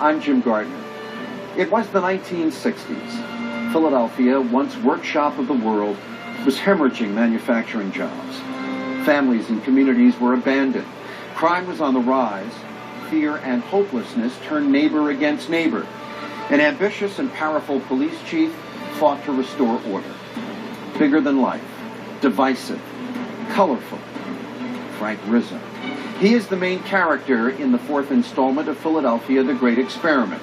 I'm Jim Gardner. It was the 1960s. Philadelphia, once workshop of the world, was hemorrhaging manufacturing jobs. Families and communities were abandoned. Crime was on the rise. Fear and hopelessness turned neighbor against neighbor. An ambitious and powerful police chief fought to restore order. Bigger than life, divisive, colorful. Frank Rizzo. He is the main character in the fourth installment of Philadelphia, The Great Experiment,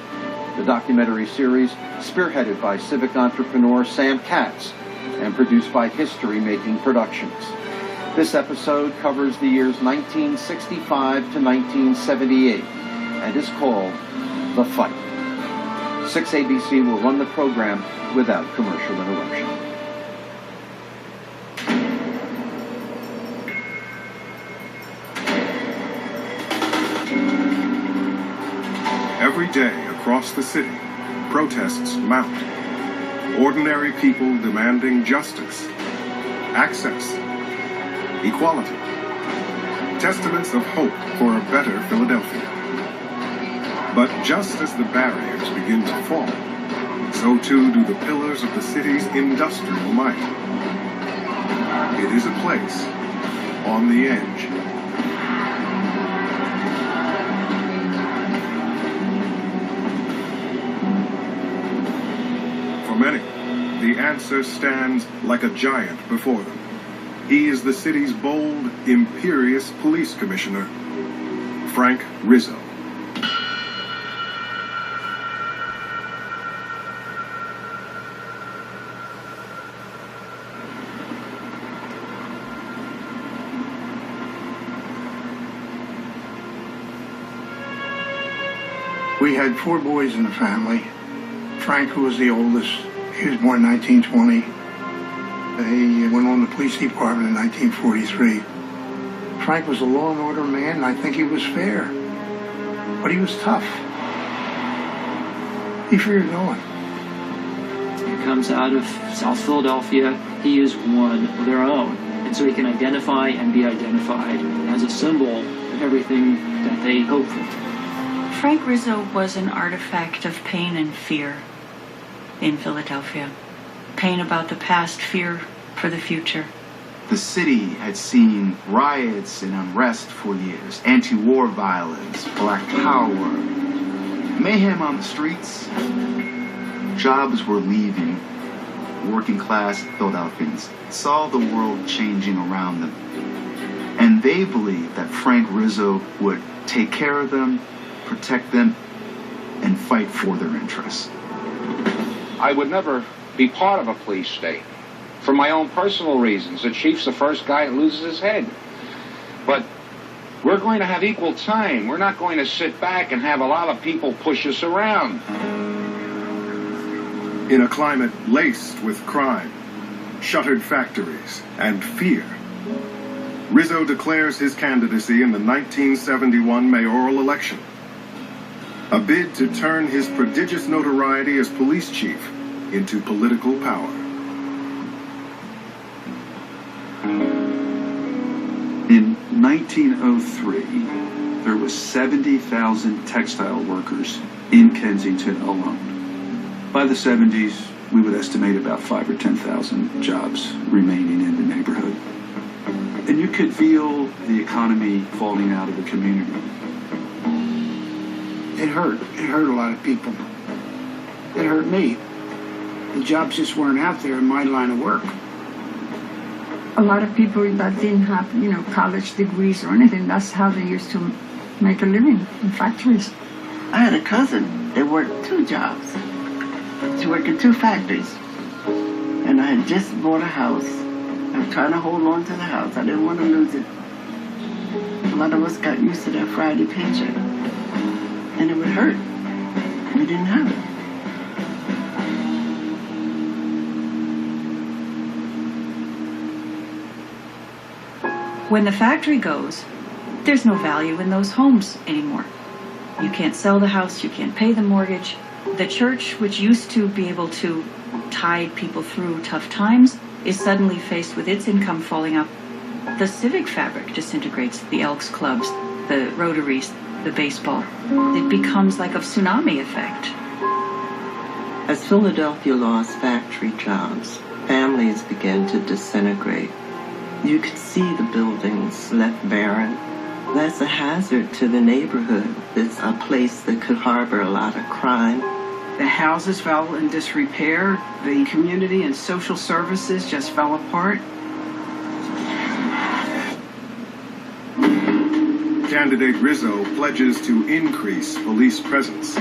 the documentary series spearheaded by civic entrepreneur Sam Katz and produced by History Making Productions. This episode covers the years 1965 to 1978 and is called The Fight. 6ABC will run the program without commercial interruption. Every day across the city, protests mount. Ordinary people demanding justice, access, equality. Testaments of hope for a better Philadelphia. But just as the barriers begin to fall, so too do the pillars of the city's industrial might. It is a place on the edge. For many, the answer stands like a giant before them. He is the city's bold, imperious police commissioner, Frank Rizzo. We had 4 boys in the family. Frank, who was the oldest, he was born in 1920. He went on the police department in 1943. Frank was a law and order man, and I think he was fair. But he was tough. He feared no one. He comes out of South Philadelphia. He is one of their own. And so he can identify and be identified as a symbol of everything that they hope for. Frank Rizzo was an artifact of pain and fear in Philadelphia. Pain about the past, fear for the future. The city had seen riots and unrest for years, anti-war violence, black power, mayhem on the streets. Jobs were leaving. Working-class Philadelphians saw the world changing around them. And they believed that Frank Rizzo would take care of them, protect them, and fight for their interests. I would never be part of a police state for my own personal reasons. The chief's the first guy that loses his head. But we're going to have equal time. We're not going to sit back and have a lot of people push us around. In a climate laced with crime, shuttered factories, and fear, Rizzo declares his candidacy in the 1971 mayoral election. A bid to turn his prodigious notoriety as police chief into political power. In 1903, there was 70,000 textile workers in Kensington alone. By the 70s, we would estimate about 5,000 or 10,000 jobs remaining in the neighborhood. And you could feel the economy falling out of the community. It hurt. It hurt a lot of people. It hurt me. The jobs just weren't out there in my line of work. A lot of people that didn't have, college degrees or anything, that's how they used to make a living in factories. I had a cousin that worked 2 jobs. She worked in 2 factories. And I had just bought a house. I was trying to hold on to the house. I didn't want to lose it. A lot of us got used to that Friday paycheck. And it would hurt. We didn't have it. When the factory goes, there's no value in those homes anymore. You can't sell the house, you can't pay the mortgage. The church, which used to be able to tide people through tough times, is suddenly faced with its income falling out. The civic fabric disintegrates, the Elks Clubs, the Rotaries, the baseball. It becomes like a tsunami effect. As Philadelphia lost factory jobs, families began to disintegrate. You could see the buildings left barren. That's a hazard to the neighborhood. It's a place that could harbor a lot of crime. The houses fell in disrepair. The community and social services just fell apart. Candidate Rizzo pledges to increase police presence.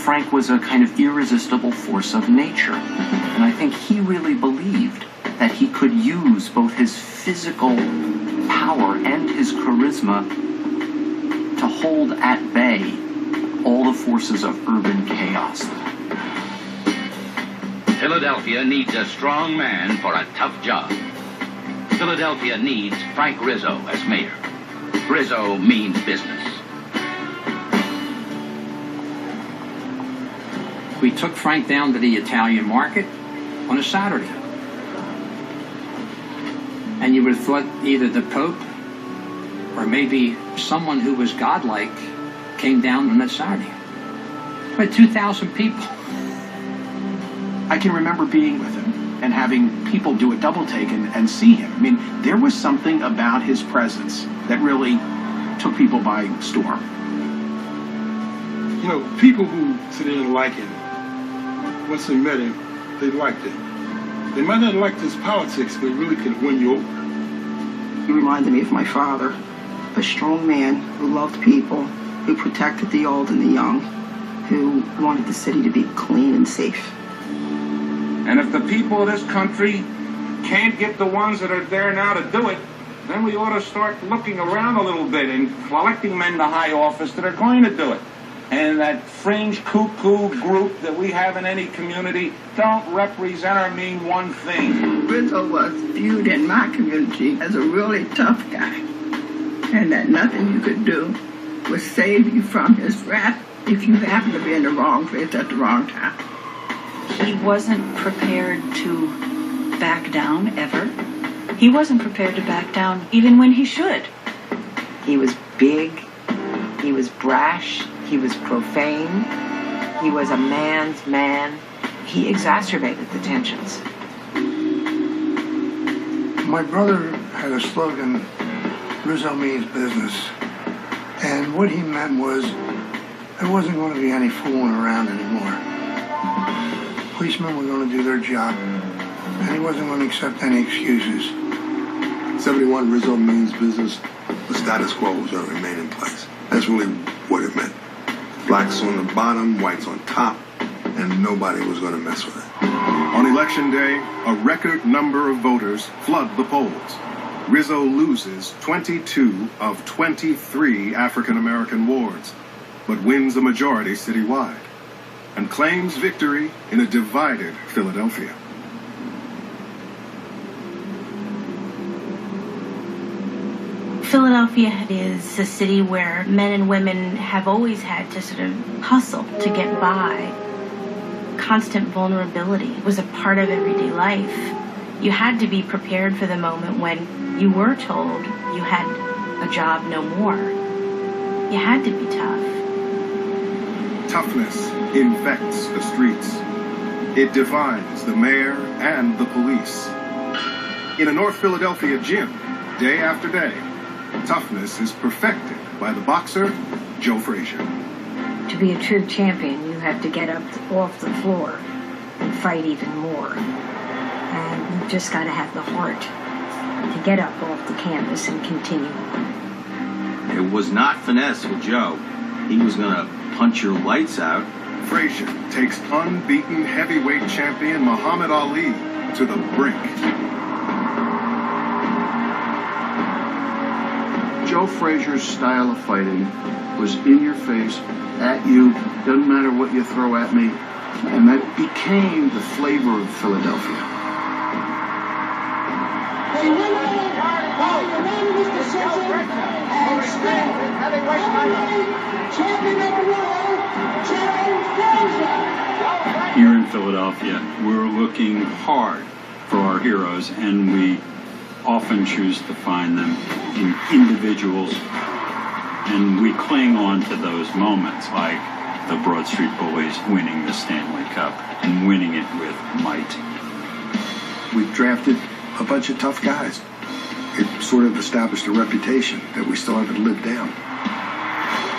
Frank was a kind of irresistible force of nature. And I think he really believed that he could use both his physical power and his charisma to hold at bay all the forces of urban chaos. Philadelphia needs a strong man for a tough job. Philadelphia needs Frank Rizzo as mayor. Rizzo means business. We took Frank down to the Italian market on a Saturday. And you would have thought either the Pope or maybe someone who was godlike came down on that Saturday. We had 2,000 people. I can remember being with him and having people do a double take and see him. I mean, there was something about his presence that really took people by storm. You know, people who didn't like him, once they met him, they liked him. They might not have liked his politics, but he really could win you over. He reminded me of my father, a strong man who loved people, who protected the old and the young, who wanted the city to be clean and safe. And if the people of this country can't get the ones that are there now to do it, then we ought to start looking around a little bit and electing men to high office that are going to do it. And that fringe cuckoo group that we have in any community don't represent or mean one thing. Rizzo was viewed in my community as a really tough guy, and that nothing you could do would save you from his wrath if you happen to be in the wrong place at the wrong time. He wasn't prepared to back down ever. He wasn't prepared to back down even when he should. He was big, he was brash, he was profane, he was a man's man. He exacerbated the tensions. My brother had a slogan, Rizzo means business. And what he meant was there wasn't going to be any fooling around anymore. Policemen were going to do their job, and he wasn't going to accept any excuses. 71 Rizzo means business. The status quo was going to remain in place. That's really what it meant. Blacks on the bottom, whites on top, and nobody was going to mess with it. On election day, a record number of voters flood the polls. Rizzo loses 22 of 23 African-American wards, but wins a majority citywide and claims victory in a divided Philadelphia. Philadelphia is a city where men and women have always had to sort of hustle to get by. Constant vulnerability was a part of everyday life. You had to be prepared for the moment when you were told you had a job no more. You had to be tough. Toughness infects the streets. It divides the mayor and the police. In a North Philadelphia gym, day after day, toughness is perfected by the boxer, Joe Frazier. To be a true champion, you have to get up off the floor and fight even more. And you've just got to have the heart to get up off the canvas and continue on. It was not finesse with Joe. He was going to punch your lights out. Frazier takes unbeaten heavyweight champion Muhammad Ali to the brink. Joe Frazier's style of fighting was in your face, at you, doesn't matter what you throw at me, and that became the flavor of Philadelphia. Here in Philadelphia, we're looking hard for our heroes, and we often choose to find them in individuals And we cling on to those moments, like the Broad Street Bullies winning the Stanley Cup and winning it with might. We drafted a bunch of tough guys. It sort of established a reputation that we still haven't lived down.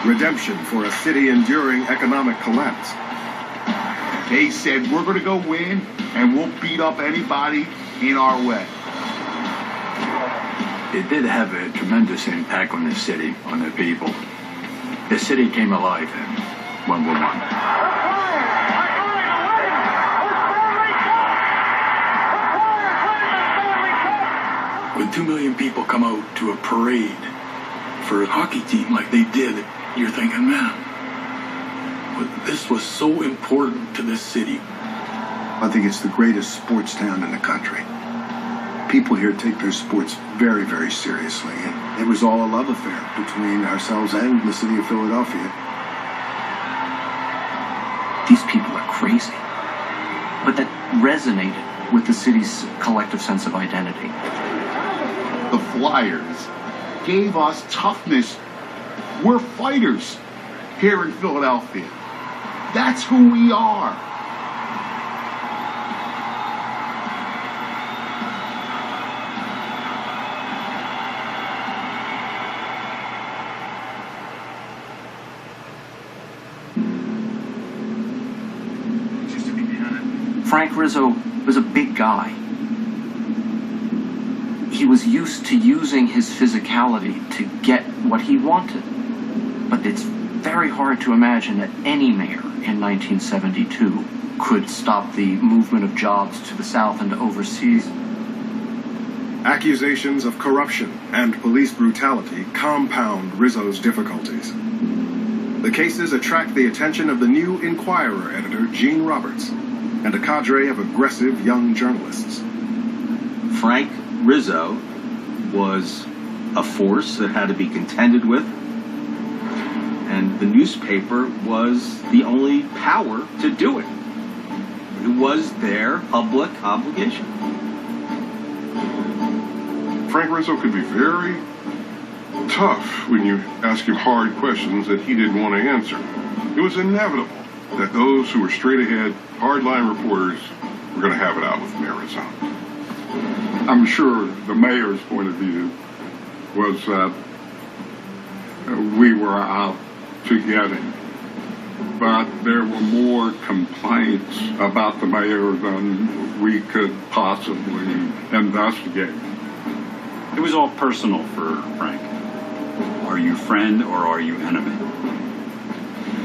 Redemption for a city enduring economic collapse. They said, we're going to go win, and we'll beat up anybody in our way. It did have a tremendous impact on the city, on the people. The city came alive when we won. When 2 million people come out to a parade for a hockey team like they did, you're thinking, man, this was so important to this city. I think it's the greatest sports town in the country. People here take their sports very, very seriously. And it was all a love affair between ourselves and the city of Philadelphia. These people are crazy. But that resonated with the city's collective sense of identity. The Flyers gave us toughness. We're fighters here in Philadelphia. That's who we are. Frank Rizzo was a big guy. He was used to using his physicality to get what he wanted. But it's very hard to imagine that any mayor in 1972 could stop the movement of jobs to the south and overseas. Accusations of corruption and police brutality compound Rizzo's difficulties. The cases attract the attention of the new Inquirer editor, Gene Roberts, and a cadre of aggressive young journalists. Frank Rizzo was a force that had to be contended with, and the newspaper was the only power to do it. It was their public obligation. Frank Rizzo could be very tough when you ask him hard questions that he didn't want to answer. It was inevitable that those who were straight-ahead, hardline reporters were going to have it out with Mayor Rizzo. I'm sure the mayor's point of view was that we were out to get him. But there were more complaints about the mayor than we could possibly investigate. It was all personal for Frank. Are you friend or are you enemy?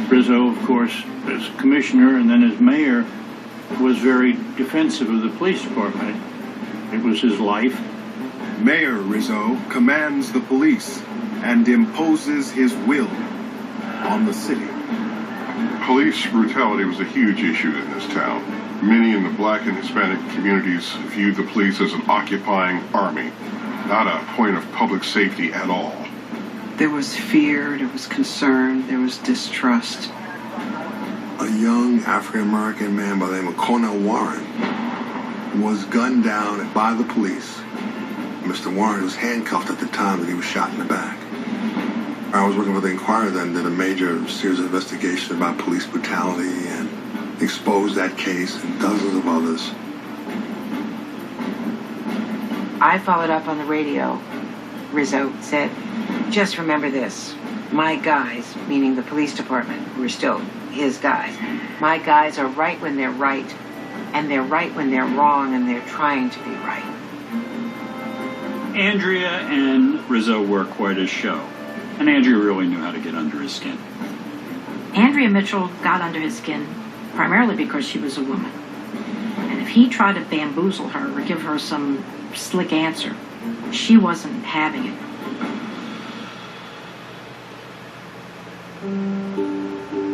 Rizzo, of course, as commissioner and then as mayor, was very defensive of the police department. It was his life. Mayor Rizzo commands the police and imposes his will on the city. Police brutality was a huge issue in this town. Many in the black and Hispanic communities viewed the police as an occupying army, not a point of public safety at all. There was fear, there was concern, there was distrust. A young African-American man by the name of Cornell Warren was gunned down by the police. Mr. Warren was handcuffed at the time that he was shot in the back. I was working for the Inquirer then, did a major series of investigations about police brutality and exposed that case and dozens of others. I followed up on the radio. Rizzo said, just remember this. My guys, meaning the police department, were still his guys. My guys are right when they're right, and they're right when they're wrong, and they're trying to be right. Andrea and Rizzo were quite a show, and Andrea really knew how to get under his skin. Andrea Mitchell got under his skin primarily because she was a woman. And if he tried to bamboozle her or give her some slick answer, she wasn't having it.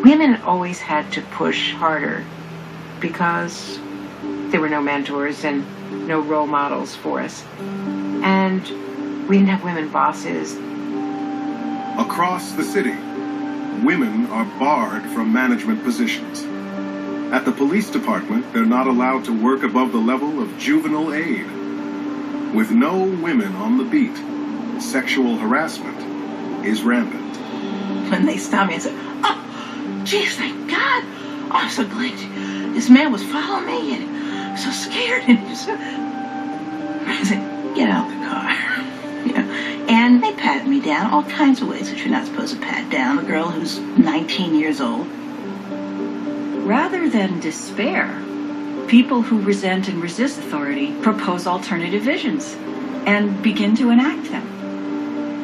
Women always had to push harder because there were no mentors and no role models for us. And we didn't have women bosses. Across the city, women are barred from management positions. At the police department, they're not allowed to work above the level of juvenile aide. With no women on the beat, sexual harassment is rampant. when they stopped me and said, "Oh, geez, thank God. Oh, I'm so glad this man was following me and I'm so scared." And I said, "Get out the car." You know, and they patted me down all kinds of ways that you're not supposed to pat down a girl who's 19 years old. Rather than despair, people who resent and resist authority propose alternative visions and begin to enact them.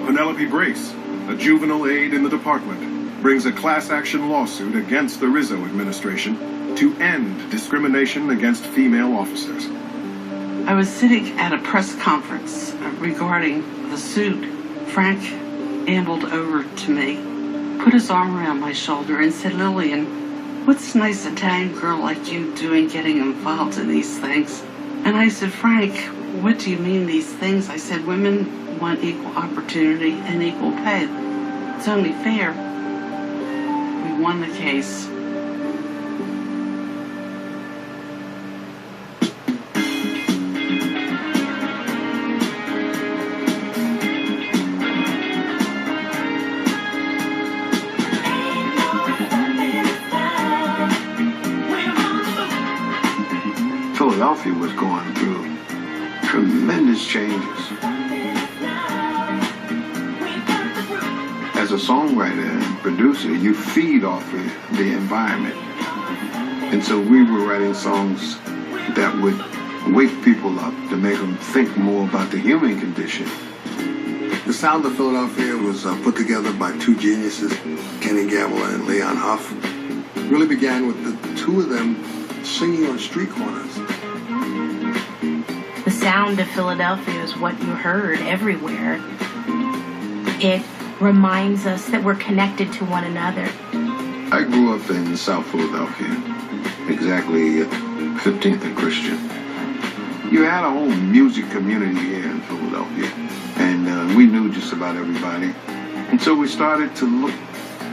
Penelope Brace, a juvenile aide in the department, brings a class action lawsuit against the Rizzo administration to end discrimination against female officers. I was sitting at a press conference regarding the suit. Frank ambled over to me, put his arm around my shoulder and said, "Lillian, what's a nice Italian girl like you doing getting involved in these things?" And I said, "Frank, what do you mean these things?" I said, "Women want equal opportunity and equal pay. It's only fair." We won the case. Philadelphia was going through tremendous changes. As a songwriter and producer, you feed off of the environment. And so we were writing songs that would wake people up, to make them think more about the human condition. The sound of Philadelphia was put together by two geniuses, Kenny Gamble and Leon Huff. It really began with the two of them singing on street corners. The sound of Philadelphia is what you heard everywhere. It reminds us that we're connected to one another. I grew up in South Philadelphia, exactly 15th and Christian. You had a whole music community here in Philadelphia, and we knew just about everybody. And so we started to look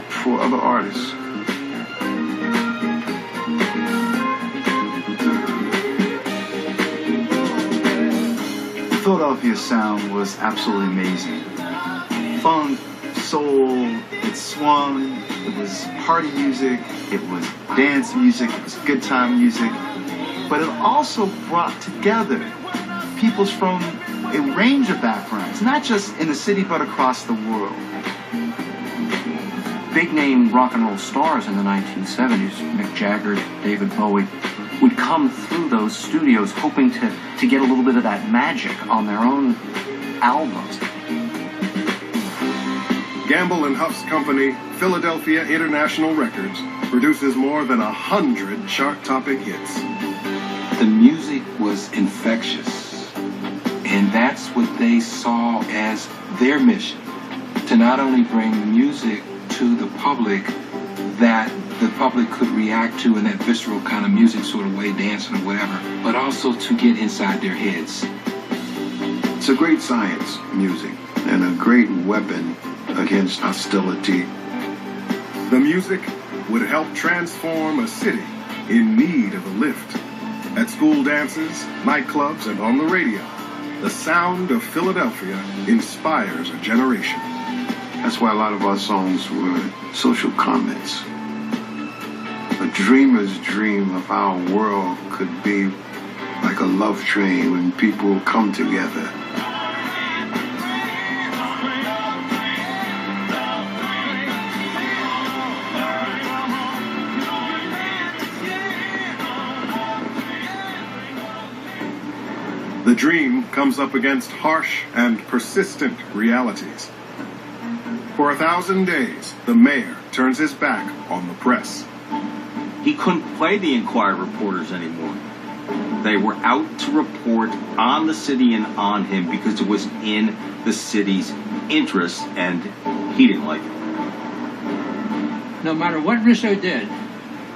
for other artists. Philadelphia's sound was absolutely amazing. Funk, soul, it swung, it was party music, it was dance music, it was good time music, but it also brought together people from a range of backgrounds, not just in the city but across the world. Big name rock and roll stars in the 1970s, Mick Jagger, David Bowie, would come through those studios hoping to get a little bit of that magic on their own albums. Gamble and Huff's company, Philadelphia International Records, produces more than 100 chart-topping hits. The music was infectious, and that's what they saw as their mission, to not only bring music to the public that the public could react to in that visceral kind of music sort of way, dancing or whatever, but also to get inside their heads. It's a great science, music, and a great weapon against hostility. The music would help transform a city in need of a lift. At school dances, nightclubs, and on the radio, the sound of Philadelphia inspires a generation. That's why a lot of our songs were social comments. A dreamer's dream of how our world could be like a love train when people come together. The dream comes up against harsh and persistent realities. For 1,000 days, the mayor turns his back on the press. He couldn't play the Inquirer reporters anymore. They were out to report on the city and on him because it was in the city's interest, and he didn't like it. No matter what Rizzo did,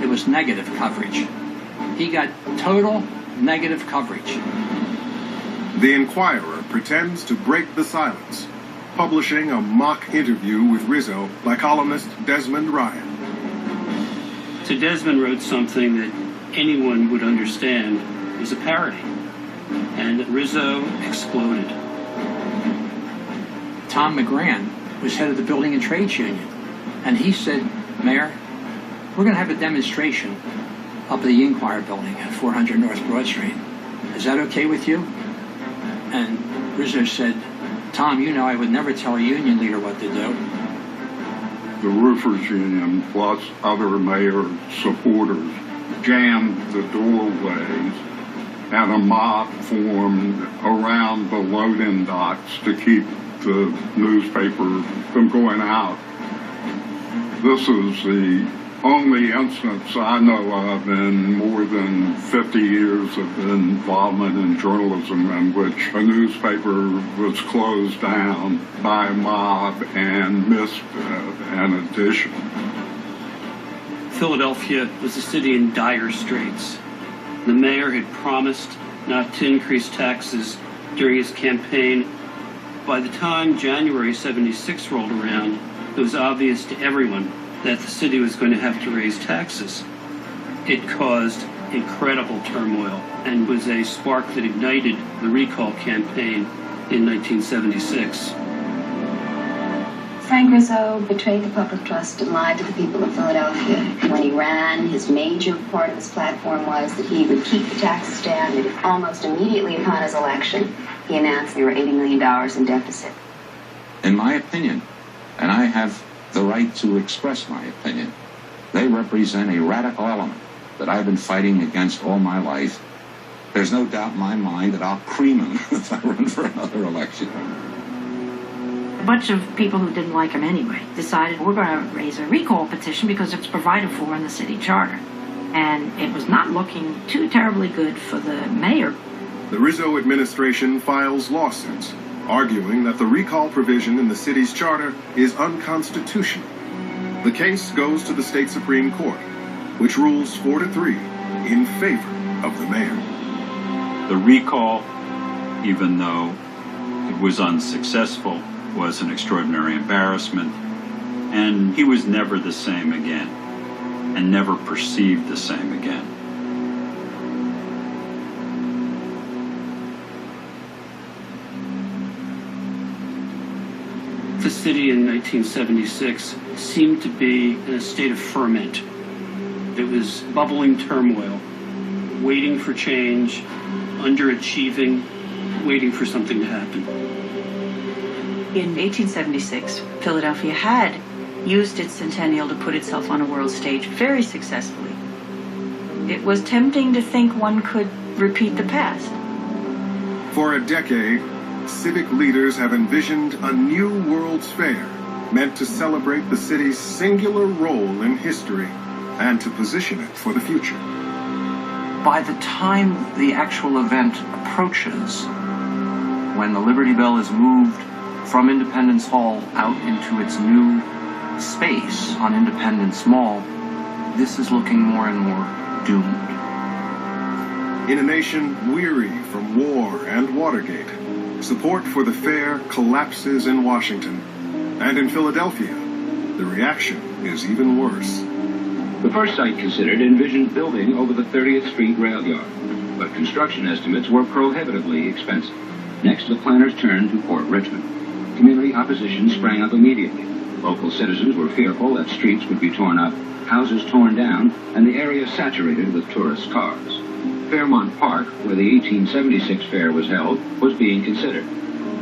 it was negative coverage. He got total negative coverage. The Inquirer pretends to break the silence, publishing a mock interview with Rizzo by columnist Desmond Ryan. So Desmond wrote something that anyone would understand was a parody, and Rizzo exploded. Tom McGran was head of the Building and Trades Union. And he said, Mayor, we're going to have a demonstration up at the Inquirer building at 400 North Broad Street. Is that okay with you? And Rizzo said, Tom, you know I would never tell a union leader what to do. The Roofers Union plus other mayor supporters jammed the doorways, and a mob formed around the loading docks to keep the newspaper from going out. This is the only instance I know of in more than 50 years of involvement in journalism in which a newspaper was closed down by a mob and missed an edition. Philadelphia was a city in dire straits. The mayor had promised not to increase taxes during his campaign. By the time January 76 rolled around, it was obvious to everyone that the city was going to have to raise taxes. It caused incredible turmoil and was a spark that ignited the recall campaign in 1976. Frank Rizzo betrayed the public trust and lied to the people of Philadelphia. When he ran, his major part of his platform was that he would keep the taxes down, and almost immediately upon his election, he announced there were $80 million in deficit. In my opinion, and I have the right to express my opinion, they represent a radical element that I've been fighting against all my life. There's no doubt in my mind that I'll cream him if I run for another election. A bunch of people who didn't like him anyway decided we're going to raise a recall petition because it's provided for in the city charter. And it was not looking too terribly good for the mayor. The Rizzo administration files lawsuits, arguing that the recall provision in the city's charter is unconstitutional. The case goes to the state Supreme Court, which rules 4-3 in favor of the mayor. The recall, even though it was unsuccessful, was an extraordinary embarrassment, and he was never the same again, and never perceived the same again. The city in 1976 seemed to be in a state of ferment. It was bubbling turmoil, waiting for change, underachieving, waiting for something to happen. In 1876, Philadelphia had used its centennial to put itself on a world stage very successfully. It was tempting to think one could repeat the past. For a decade, civic leaders have envisioned a new World's Fair meant to celebrate the city's singular role in history and to position it for the future. By the time the actual event approaches, when the Liberty Bell is moved from Independence Hall out into its new space on Independence Mall, this is looking more and more doomed. In a nation weary from war and Watergate, support for the fair collapses in Washington. And in Philadelphia, the reaction is even worse. The first site considered envisioned building over the 30th Street rail yard, but construction estimates were prohibitively expensive. Next, the planners turned to Port Richmond. Community opposition sprang up immediately. Local citizens were fearful that streets would be torn up, houses torn down, and the area saturated with tourist cars. Fairmount Park, where the 1876 fair was held, was being considered.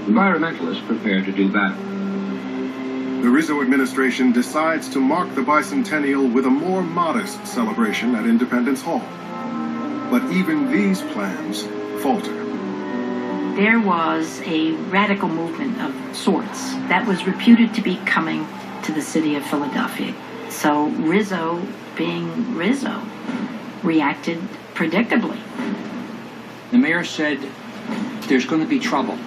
Environmentalists prepared to do battle. The Rizzo administration decides to mark the bicentennial with a more modest celebration at Independence Hall. But even these plans falter. There was a radical movement of sorts that was reputed to be coming to the city of Philadelphia. So Rizzo, being Rizzo, reacted predictably. The mayor said, there's going to be trouble.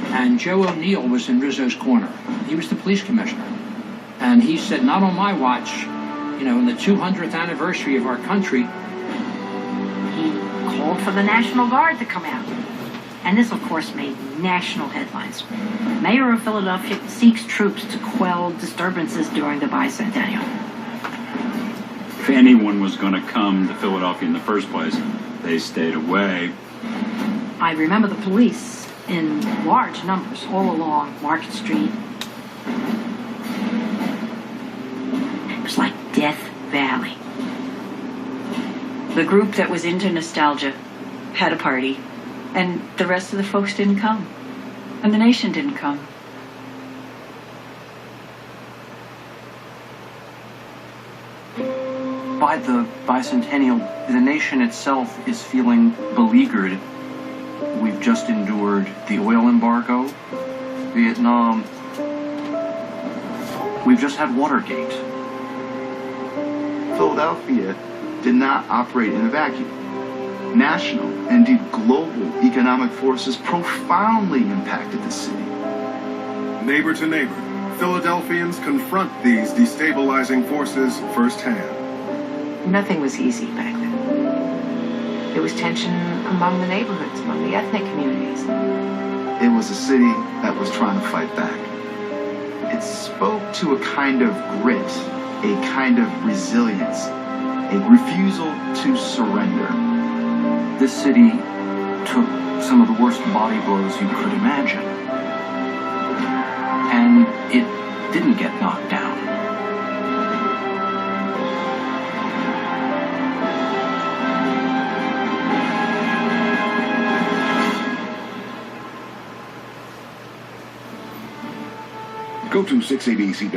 And Joe O'Neill was in Rizzo's corner. He was the police commissioner. And he said, not on my watch, in the 200th anniversary of our country. He called for the National Guard to come out. And this, of course, made national headlines. Mayor of Philadelphia seeks troops to quell disturbances during the bicentennial. If anyone was going to come to Philadelphia in the first place, they stayed away. I remember the police in large numbers all along Market Street. alley. The group that was into nostalgia had a party, and the rest of the folks didn't come. And the nation didn't come. By the bicentennial, the nation itself is feeling beleaguered. We've just endured the oil embargo, Vietnam. We've just had Watergate. Philadelphia did not operate in a vacuum. National, and indeed global, economic forces profoundly impacted the city. Neighbor to neighbor, Philadelphians confront these destabilizing forces firsthand. Nothing was easy back then. There was tension among the neighborhoods, among the ethnic communities. It was a city that was trying to fight back. It spoke to a kind of grit, a kind of resilience, a refusal to surrender. This city took some of the worst body blows you could imagine. And it didn't get knocked down. Go to 6ABC.com.